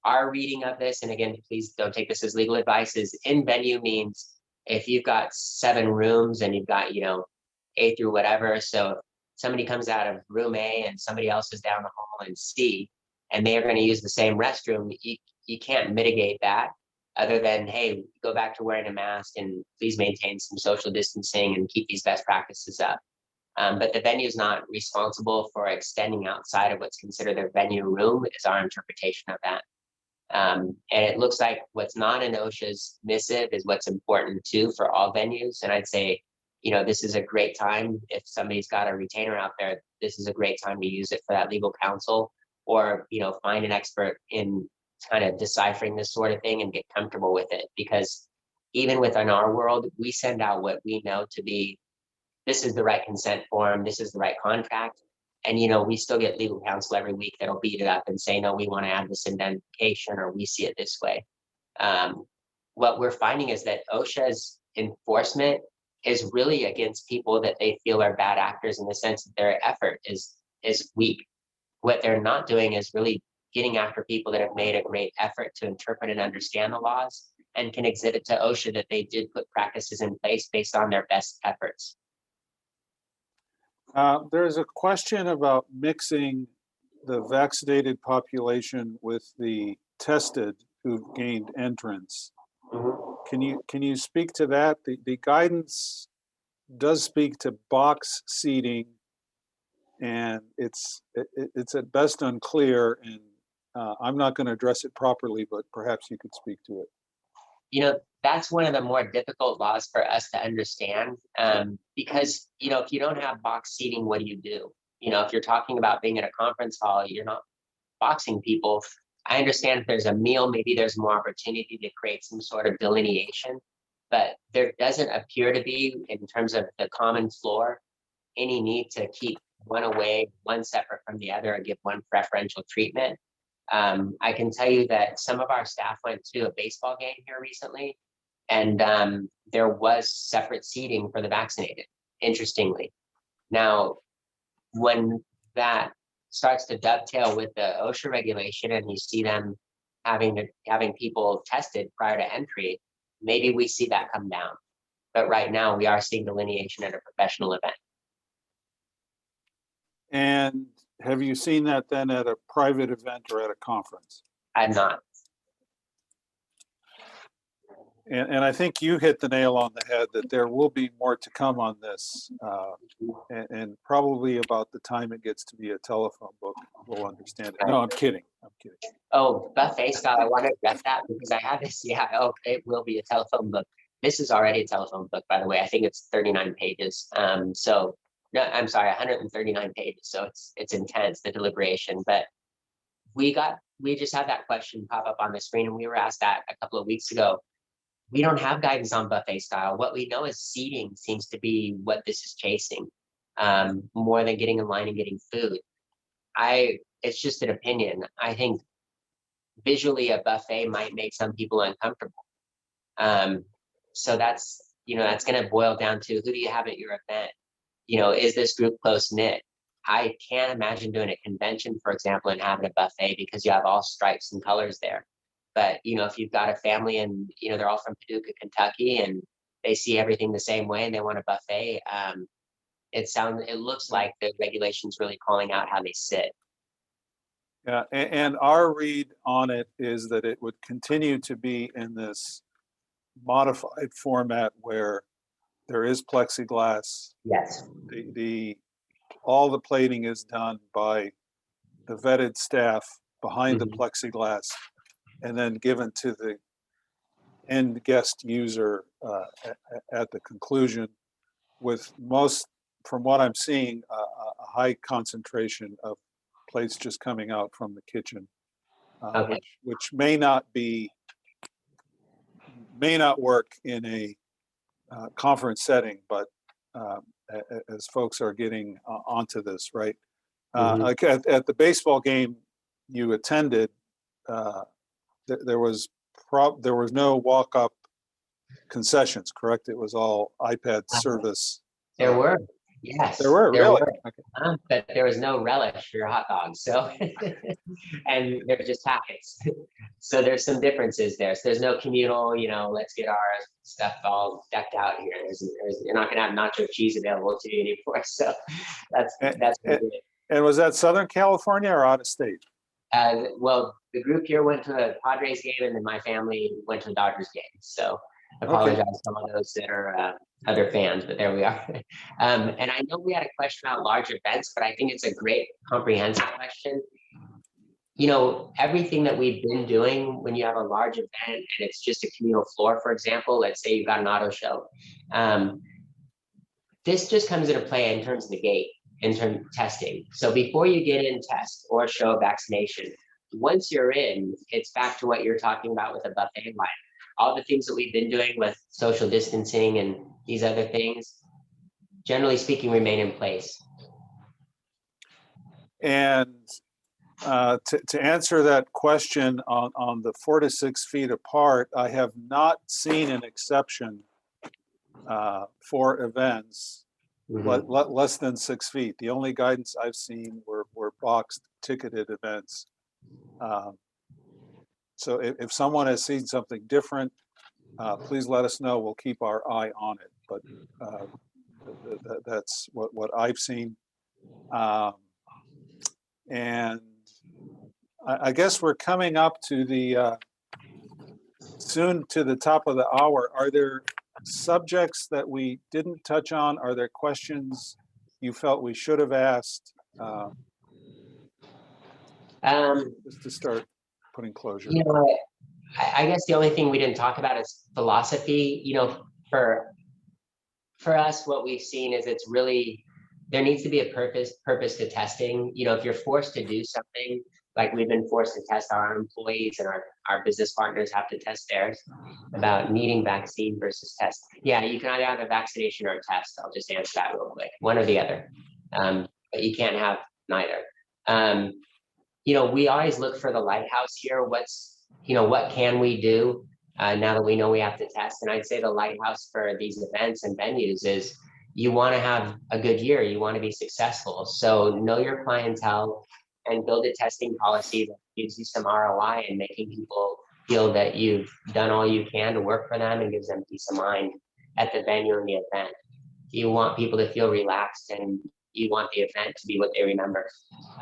our reading of this, and again, please don't take this as legal advice, is in venue means if you've got 7 rooms and you've got, A through whatever. So somebody comes out of room A and somebody else is down the hall in C, and they are going to use the same restroom. You can't mitigate that other than, hey, go back to wearing a mask and please maintain some social distancing and keep these best practices up. But the venue is not responsible for extending outside of what's considered their venue room, is our interpretation of that. And it looks like what's not in OSHA's missive is what's important too for all venues. And I'd say, this is a great time. If somebody's got a retainer out there, this is a great time to use it for that legal counsel, or, find an expert in kind of deciphering this sort of thing and get comfortable with it. Because even within our world, we send out what we know to be, this is the right consent form, this is the right contract. And, we still get legal counsel every week that'll beat it up and say, no, we want to add this indemnification, or we see it this way. What we're finding is that OSHA's enforcement is really against people that they feel are bad actors, in the sense that their effort is weak. What they're not doing is really getting after people that have made a great effort to interpret and understand the laws, and can exhibit to OSHA that they did put practices in place based on their best efforts. There's a question about mixing the vaccinated population with the tested who've gained entrance. Can you speak to that? The guidance does speak to box seating, and it's at best unclear, and I'm not going to address it properly, but perhaps you could speak to it. That's one of the more difficult laws for us to understand, because, if you don't have box seating, what do? If you're talking about being at a conference hall, you're not boxing people. I understand if there's a meal, maybe there's more opportunity to create some sort of delineation, but there doesn't appear to be, in terms of the common floor, any need to keep one away, one separate from the other, or give one preferential treatment. I can tell you that some of our staff went to a baseball game here recently, and there was separate seating for the vaccinated, interestingly. Now, when that starts to dovetail with the OSHA regulation and you see them having people tested prior to entry, maybe we see that come down. But right now we are seeing delineation at a professional event. And have you seen that then at a private event or at a conference? I'm not. And I think you hit the nail on the head that there will be more to come on this. And probably about the time it gets to be a telephone book, we'll understand it. No, I'm kidding. I'm kidding. Oh, buffet style. I want to address that because I have this. Yeah. Oh, it will be a telephone book. This is already a telephone book, by the way. I think it's 39 pages. So no, I'm sorry, 139 pages. So it's intense, the deliberation. But we just had that question pop up on the screen, and we were asked that a couple of weeks ago. We don't have guidance on buffet style. What we know is seating seems to be what this is chasing, more than getting in line and getting food. It's just an opinion. I think visually a buffet might make some people uncomfortable. So that's going to boil down to, who do you have at your event? Is this group close knit? I can't imagine doing a convention, for example, and having a buffet because you have all stripes and colors there. But, if you've got a family and, they're all from Paducah, Kentucky, and they see everything the same way and they want a buffet, it looks like the regulation's really calling out how they sit. Yeah, and our read on it is that it would continue to be in this modified format where there is plexiglass. Yes. All the plating is done by the vetted staff behind the plexiglass, and then given to the end guest user at the conclusion, with most, from what I'm seeing, a high concentration of plates just coming out from the kitchen, Okay. which may not work in a conference setting, but as folks are getting onto this, right? Like at the baseball game you attended, there was no walk-up concessions, correct? It was all iPad service. There were, yes. There were, really? Okay. But there was no relish for your hot dogs, so and they're just packets. So there's some differences there. So there's no communal, let's get our stuff all decked out here. You're not gonna have nacho cheese available to you anymore. So that's and was that Southern California or out of state? Well, the group here went to a Padres game, and then my family went to a Dodgers game. So I apologize to some of those that are other fans, but there we are. And I know we had a question about large events, but I think it's a great comprehensive question. Everything that we've been doing when you have a large event and it's just a communal floor, for example, let's say you've got an auto show. This just comes into play in terms of the gate, in terms of testing. So before you get in test or show vaccination, once you're in, it's back to what you're talking about with a buffet line. All the things that we've been doing with social distancing and these other things, generally speaking, remain in place. And to answer that question on the 4 to 6 feet apart, I have not seen an exception for events less than 6 feet. The only guidance I've seen were boxed ticketed events. So if someone has seen something different, please let us know. We'll keep our eye on it. But that's what I've seen. And I guess we're coming up to the soon to the top of the hour. Are there subjects that we didn't touch on? Are there questions you felt we should have asked? Just to start putting closure. I guess the only thing we didn't talk about is philosophy. For us, what we've seen is it's really, there needs to be a purpose to testing. If you're forced to do something, like we've been forced to test our employees, and our business partners have to test theirs, about needing vaccine versus test. Yeah, you can either have a vaccination or a test. I'll just answer that real quick, one or the other. But you can't have neither. We always look for the lighthouse here. What can we do now that we know we have to test? And I'd say the lighthouse for these events and venues is you want to have a good year. You want to be successful. So know your clientele and build a testing policy that gives you some ROI and making people feel that you've done all you can to work for them and gives them peace of mind at the venue and the event. You want people to feel relaxed, and you want the event to be what they remember,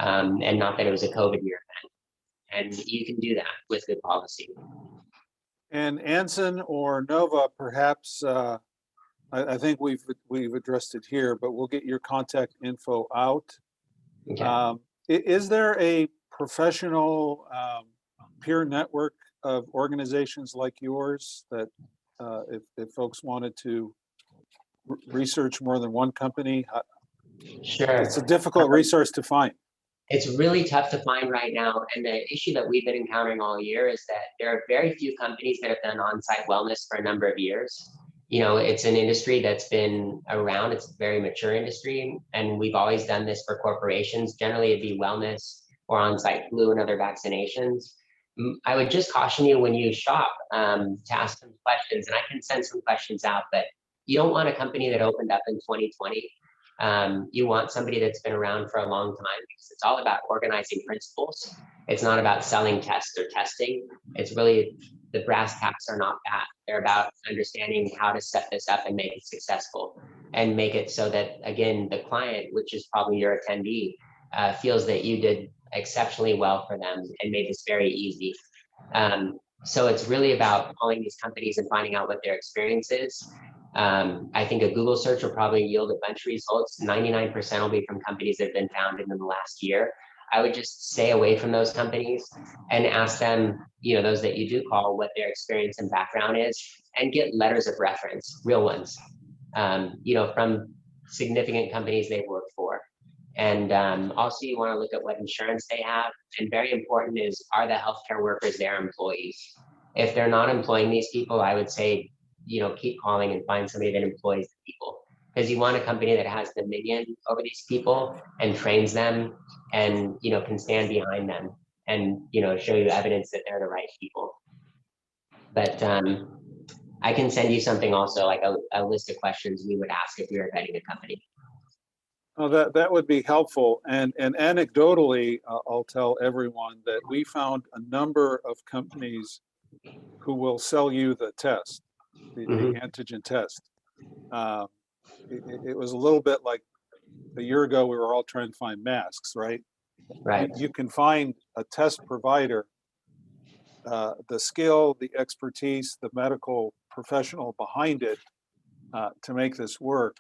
and not that it was a COVID year event. And you can do that with good policy. And Anson or Nova, perhaps, I think we've addressed it here, but we'll get your contact info out. Okay. Is there a professional peer network of organizations like yours that if folks wanted to research more than one company? Sure. It's a difficult resource to find. It's really tough to find right now. And the issue that we've been encountering all year is that there are very few companies that have done on-site wellness for a number of years. It's an industry that's been around. It's a very mature industry, and we've always done this for corporations. Generally, it'd be wellness or on-site flu and other vaccinations. I would just caution you when you shop to ask some questions, and I can send some questions out, but you don't want a company that opened up in 2020. You want somebody that's been around for a long time, because it's all about organizing principles. It's not about selling tests or testing. It's really, the brass tacks are not that. They're about understanding how to set this up and make it successful, and make it so that, again, the client, which is probably your attendee, feels that you did exceptionally well for them and made this very easy. So it's really about calling these companies and finding out what their experience is. I think a Google search will probably yield a bunch of results. 99% will be from companies that have been founded in the last year. I would just stay away from those companies and ask them, those that you do call, what their experience and background is, and get letters of reference, real ones, from significant companies they've worked for. And also, you want to look at what insurance they have. And very important is, are the healthcare workers their employees? If they're not employing these people, I would say, keep calling and find somebody that employs the people, because you want a company that has dominion over these people and trains them, and can stand behind them, and show you evidence that they're the right people. But I can send you something also, like a list of questions we would ask if we were vetting a company. Oh, that would be helpful. And anecdotally, I'll tell everyone that we found a number of companies who will sell you the test, the antigen test. It was a little bit like a year ago, we were all trying to find masks, right? Right. You can find a test provider, the skill, the expertise, the medical professional behind it to make this work.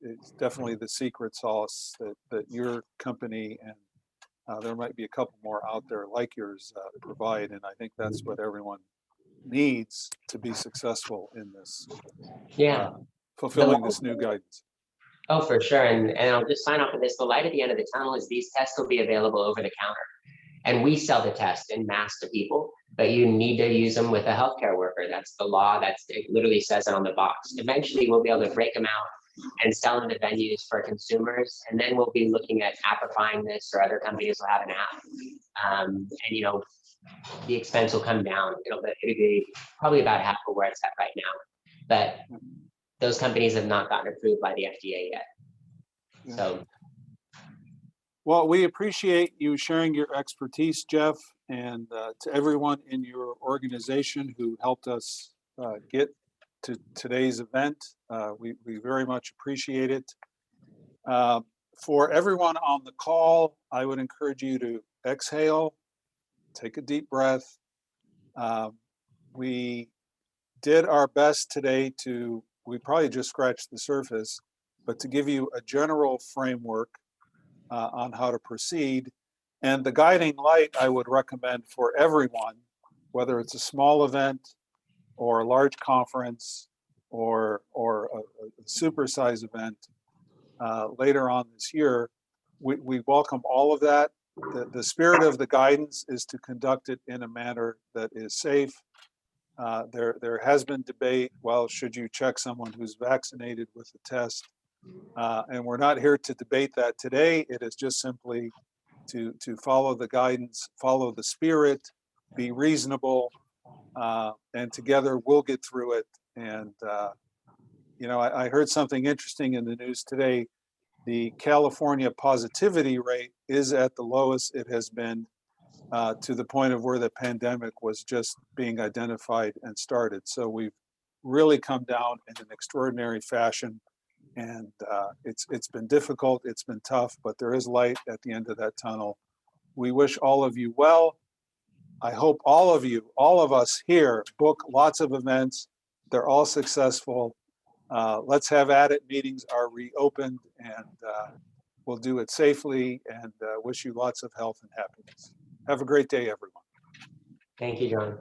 It's definitely the secret sauce that your company, and there might be a couple more out there like yours, provide. And I think that's what everyone needs to be successful in this, fulfilling this new guidance. Oh, for sure. And I'll just sign off with this. The light at the end of the tunnel is these tests will be available over the counter. And we sell the test in mass to people, but you need to use them with a healthcare worker. That's the law. It literally says it on the box. Eventually, we'll be able to break them out and sell them to venues for consumers. And then we'll be looking at appifying this, or other companies will have an app. And the expense will come down. It'll be probably about half of where it's at right now. But those companies have not gotten approved by the FDA yet. Yeah. So. Well, we appreciate you sharing your expertise, Jeff, and to everyone in your organization who helped us get to today's event. We very much appreciate it. For everyone on the call, I would encourage you to exhale, take a deep breath. We did our best today we probably just scratched the surface, but to give you a general framework on how to proceed. And the guiding light I would recommend for everyone, whether it's a small event or a large conference or a supersize event later on this year, we welcome all of that. the spirit of the guidance is to conduct it in a manner that is safe. There has been debate, well, should you check someone who's vaccinated with a test? And we're not here to debate that today. It is just simply to follow the guidance, follow the spirit, be reasonable, and together we'll get through it. And, I heard something interesting in the news today. The California positivity rate is at the lowest it has been to the point of where the pandemic was just being identified and started. So we've really come down in an extraordinary fashion, and it's been difficult, it's been tough, but there is light at the end of that tunnel. We wish all of you well. I hope all of us here, book lots of events. They're all successful. Let's have at it. Meetings are reopened, and we'll do it safely, and wish you lots of health and happiness. Have a great day, everyone. Thank you, John.